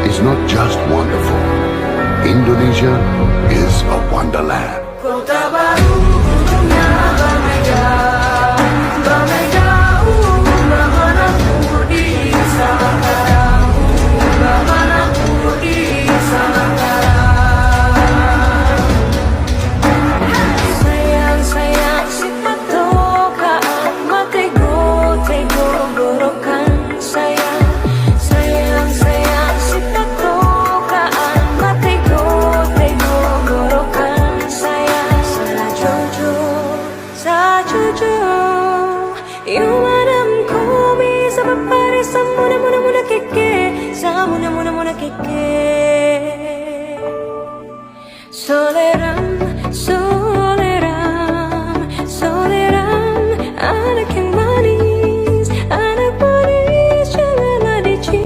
is not just wonderful. Indonesia is a wonderland. Kota baru ujungnya berbeda, berbeda bagaimanapun di sana. Bagaimanapun di sana. Sayang, sayang, si patokaan matego, tego, gorokan. Sayang, sayang, sayang, si patokaan matego, tego, gorokan. Sayang, salah jojo, sa jojo. Yumadam komi sa papari sa muna muna muna keke, sa muna muna muna keke.